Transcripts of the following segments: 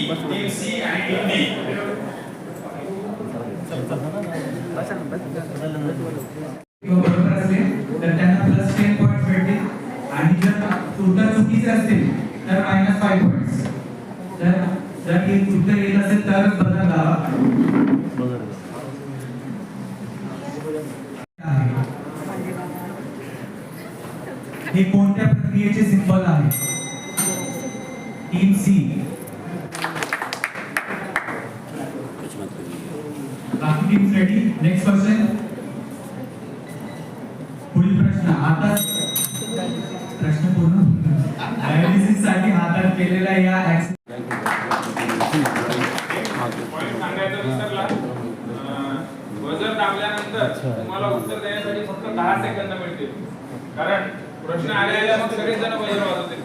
Team C आणि team D. बरोबर असेल तर त्यांना +10 पॉईंट्स भेटतील आणि जर उत्तर चुकीचे असतील तर -5 पॉईंट्स. जर हे उत्तर येत असेल तरच बदल लावा. हे कोणत्या प्रक्रियेचे सिंबल आहे? Team C. बाकी टीम्स रेडी? Next question. पुढील प्रश्न. आता प्रश्न पूर्ण. डायलिसिस साठी हातात केलेल्या या बजर दाबल्यानंतर तुम्हाला उत्तर देण्यासाठी फक्त 10 सेकंद मिळतील. कारण प्रश्न आलेला मग सगळेच जण बजर वाजवतील.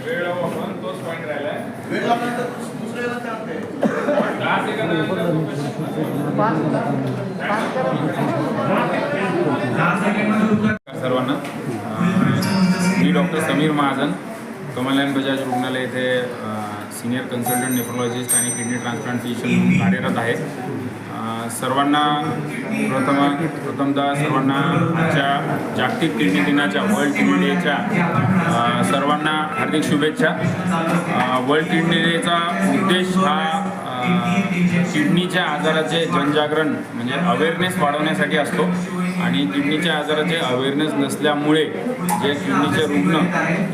वेळ आपण तोच पॉईंट राहिलाय. वेळ लागल्यानंतर दुसऱ्याला चान्स आहे. 10 सेकंद सर्वांना. मी डॉक्टर समीर महाजन, कमलनयन बजाज रुग्णालय येथे सिनियर कन्सल्टंट नेफ्रोलॉजिस्ट आणि किडनी ट्रान्सप्लांटेशन म्हणून कार्यरत आहे. सर्वांना प्रथमतः सर्वांना आजच्या जागतिक किडनी दिनाच्या, वर्ल्ड किडनी डेच्या सर्वांना हार्दिक शुभेच्छा. वर्ल्ड किडनी डेचा उद्देश हा किडनीच्या आजाराचे जनजागरण म्हणजे अवेअरनेस वाढवण्यासाठी असतो. आणि किडनीच्या आजाराचे अवेअरनेस नसल्यामुळे जे किडनीचे रुग्ण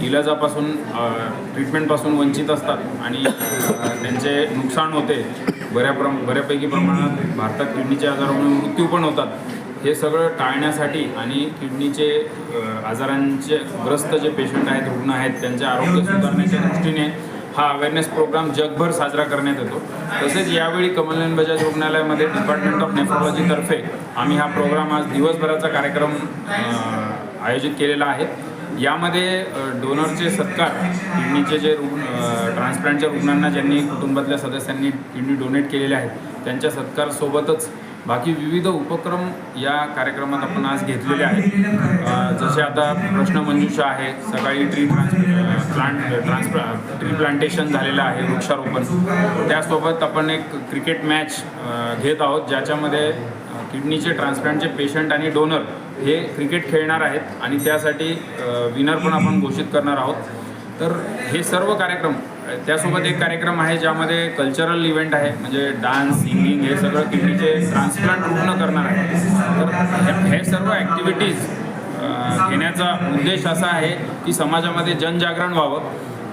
इलाजापासून ट्रीटमेंटपासून वंचित असतात आणि त्यांचे नुकसान होते. बऱ्यापैकी प्रमाणात भारतात किडनीचे आजारामुळे मृत्यू पण होतात. हे सगळं टाळण्यासाठी आणि किडनीचे आजारांचे ग्रस्त जे पेशंट आहेत, रुग्ण आहेत, त्यांचे आरोग्य सुधारण्याच्या दृष्टीने हा अवेअरनेस प्रोग्राम जगभर साजरा करण्यात येतो. तसेच यावेळी कमलनयन बजाज रुग्णालयामध्ये डिपार्टमेंट ऑफ नेफ्रोलॉजीतर्फे आम्ही हा प्रोग्राम आज दिवसभराचा कार्यक्रम आयोजित केलेला आहे. यामध्ये डोनरचे सत्कार, किडनीचे जे ट्रान्सप्लांटच्या रुग्णांना ज्यांनी कुटुंबातल्या सदस्यांनी किडनी डोनेट केलेले आहेत त्यांच्या सत्कारसोबतच बाकी विविध उपक्रम या कार्यक्रमात आपण आज घेतलेले आहेत. जसे आता प्रश्नमंजुषा आहे, सकाळी ट्री प्लांटेशन झालेलं आहे, वृक्षारोपण. त्यासोबत आपण एक क्रिकेट मॅच घेत आहोत ज्याच्यामध्ये किडनीचे ट्रान्सप्लांटचे पेशंट आणि डोनर हे क्रिकेट खेळणार आहेत आणि त्यासाठी विनर पण आपण घोषित करणार आहोत. तर हे सर्व कार्यक्रम, त्यासोबत एक कार्यक्रम आहे ज्यामध्ये कल्चरल इव्हेंट आहे, म्हणजे डान्स, सिंगिंग, हे सगळं किडनीचे ट्रान्सप्लांट रुग्ण करणार आहे. तर हे सर्व ॲक्टिव्हिटीज घेण्याचा उद्देश असा आहे की समाजामध्ये जनजागरण व्हावं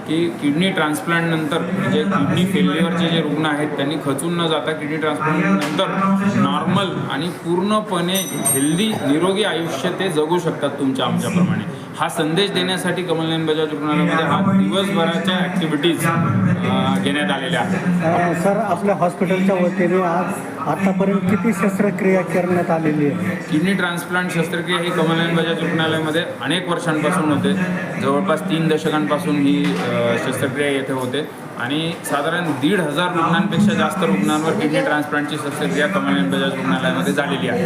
की किडनी ट्रान्सप्लांटनंतर म्हणजे किडनी फेल्युअरचे जे रुग्ण आहेत त्यांनी खचून न जाता किडनी ट्रान्सप्लांटनंतर नॉर्मल आणि पूर्णपणे हेल्दी निरोगी आयुष्य ते जगू शकतात तुमच्या आमच्याप्रमाणे. हा संदेश देण्यासाठी कमलनयन बजाज रुग्णालयामध्ये हा दिवसभराच्या ॲक्टिव्हिटीज घेण्यात आलेल्या आहेत. सर, आपल्या हॉस्पिटलच्या वतीने आतापर्यंत किती शस्त्रक्रिया करण्यात आलेली आहे? किडनी ट्रान्सप्लांट शस्त्रक्रिया ही कमलनयन बजाज रुग्णालयामध्ये अनेक वर्षांपासून होते. जवळपास 3 दशकांपासून ही शस्त्रक्रिया येथे होते आणि साधारण 1,500 रुग्णांपेक्षा जास्त रुग्णांवर किडनी ट्रान्सप्लांटची शस्त्रक्रिया कमलनयन बजाज रुग्णालयामध्ये झालेली आहे.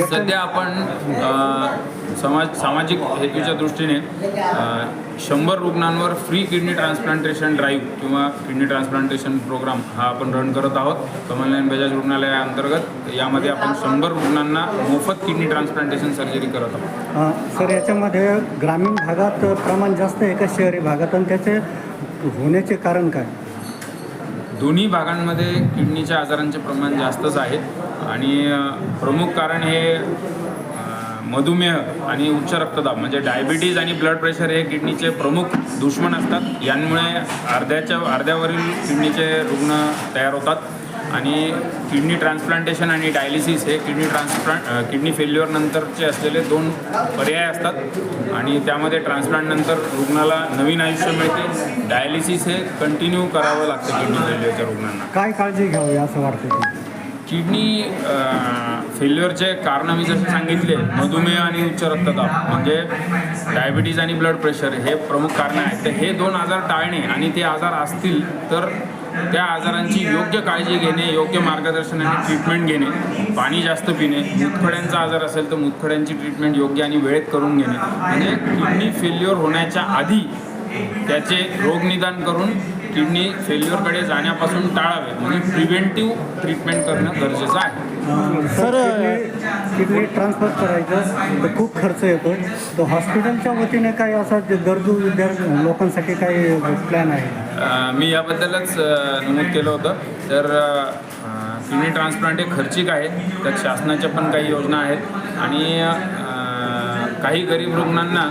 सध्या आपण सामाजिक हेतूच्या दृष्टीने 100 रुग्णांवर फ्री किडनी ट्रान्सप्लांटेशन ड्राईव्ह किंवा किडनी ट्रान्सप्लांटेशन प्रोग्राम हा आपण रन करत आहोत. कमलनयन बजाज रुग्णालयाअंतर्गत यामध्ये आपण 100 रुग्णांना मोफत किडनी ट्रान्सप्लांटेशन सर्जरी करत आहोत. सर, याच्यामध्ये ग्रामीण भागात प्रमाण जास्त आहे का शहरी भागात, आणि त्याचे होण्याचे कारण काय? दोन्ही भागांमध्ये किडनीच्या आजारांचे प्रमाण जास्तच आहे आणि प्रमुख कारण हे मधुमेह आणि उच्च रक्तदाब म्हणजे डायबिटीज आणि ब्लड प्रेशर हे किडनीचे प्रमुख दुश्मन असतात. यामुळे अर्ध्यावरील किडनीचे रुग्ण तयार होतात आणि किडनी ट्रान्सप्लांटेशन आणि डायलिसिस हे किडनी फेल्युअर नंतरचे असलेले 2 पर्याय असतात आणि त्यामध्ये ट्रान्सप्लांटनंतर रुग्णाला नवीन आयुष्य मिळते. डायलिसिस हे कंटिन्यू करावं लागतं किडनी फेल्युअरच्या रुग्णांना. काय काळजी घ्यावी असं वाटतं? किडनी फेल्युअरचे कारणं मी जसे सांगितले, मधुमेह आणि उच्च रक्तदाब म्हणजे डायबिटीज आणि ब्लड प्रेशर हे प्रमुख कारणं आहेत. तर हे 2 आजार टाळणे आणि ते आजार असतील तर त्या आजारांची योग्य काळजी घेणे, योग्य मार्गदर्शन आणि ट्रीटमेंट घेणे, पाणी जास्त पिणे, मुतखड्यांचा आजार असेल तर मुतखड्यांची ट्रीटमेंट योग्य आणि वेळेत करून घेणे, म्हणजे किडनी फेल्युअर होण्याच्या आधी त्याचे रोगनिदान करून किडनी फेल्युअरकडे जाण्यापासून टाळावे, म्हणजे प्रिव्हेंटिव्ह ट्रीटमेंट करणं गरजेचं आहे. सर किडनी ट्रान्सफर करायचं तर खूप खर्च येतो, तर हॉस्पिटलच्या वतीने काही असा गरजू विद्यार्थी लोकांसाठी काही प्लॅन आहे? मी याबद्दलच नमूद केलं होतं. तर किडनी ट्रान्सप्लांट हे खर्चिक आहे, त्यात शासनाच्या पण काही योजना आहेत आणि काही गरीब रुग्णांना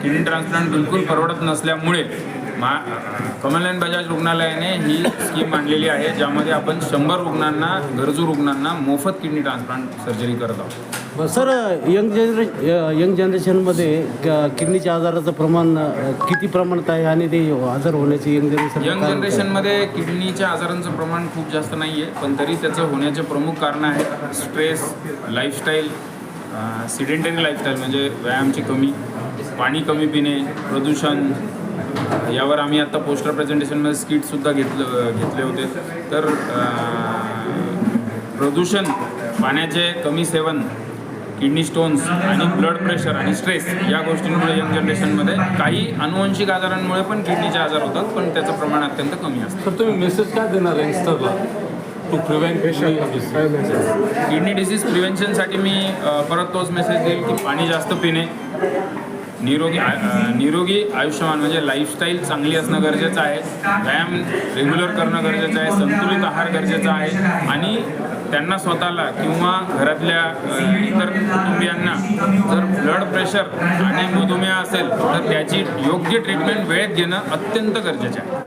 किडनी ट्रान्सप्लांट बिलकुल परवडत नसल्यामुळे कमलनयन बजाज रुग्णालयाने ही स्कीम आणलेली आहे, ज्यामध्ये आपण 100 रुग्णांना, गरजू रुग्णांना मोफत किडनी ट्रान्सप्लांट सर्जरी करत आहोत. सर यंग जनरेशनमध्ये किडनीच्या आजाराचं प्रमाण किती प्रमाणात आहे आणि ते आजार होण्याची यंग जनरेशनमध्ये किडनीच्या आजारांचं प्रमाण खूप जास्त नाही आहे, पण तरी त्याचं होण्याचे प्रमुख कारणं आहेत स्ट्रेस, लाईफस्टाईल, सिडेंटरी लाईफस्टाईल म्हणजे व्यायामाची कमी, पाणी कमी पिणे, प्रदूषण. यावर आम्ही आता पोस्टर प्रेझेंटेशनमध्ये स्किटसुद्धा घेतले होते. तर प्रदूषण, पाण्याचे कमी सेवन, किडनी स्टोन्स आणि ब्लड प्रेशर आणि स्ट्रेस या गोष्टींमुळे यंग जनरेशनमध्ये काही अनुवंशिक आजारांमुळे पण किडनीचे आजार होतात, पण त्याचं प्रमाण अत्यंत कमी असतं. तर तुम्ही मेसेज काय देणार यंगस्टरला टू प्रिव्हेंट किडनी डिसीज प्रिव्हेन्शनसाठी मी परत तोच मेसेज देईल की पाणी जास्त पिणे, निरोगी आयुष्यमान म्हणजे लाईफस्टाईल चांगली असणं गरजेचं आहे, व्यायाम रेग्युलर करणं गरजेचं आहे, संतुलित आहार गरजेचा आहे आणि त्यांना स्वतःला किंवा घरातल्या इतर कुटुंबियांना जर ब्लड प्रेशर आणि मधुमेह असेल तर त्याची योग्य ट्रीटमेंट वेळेत घेणं अत्यंत गरजेचं आहे.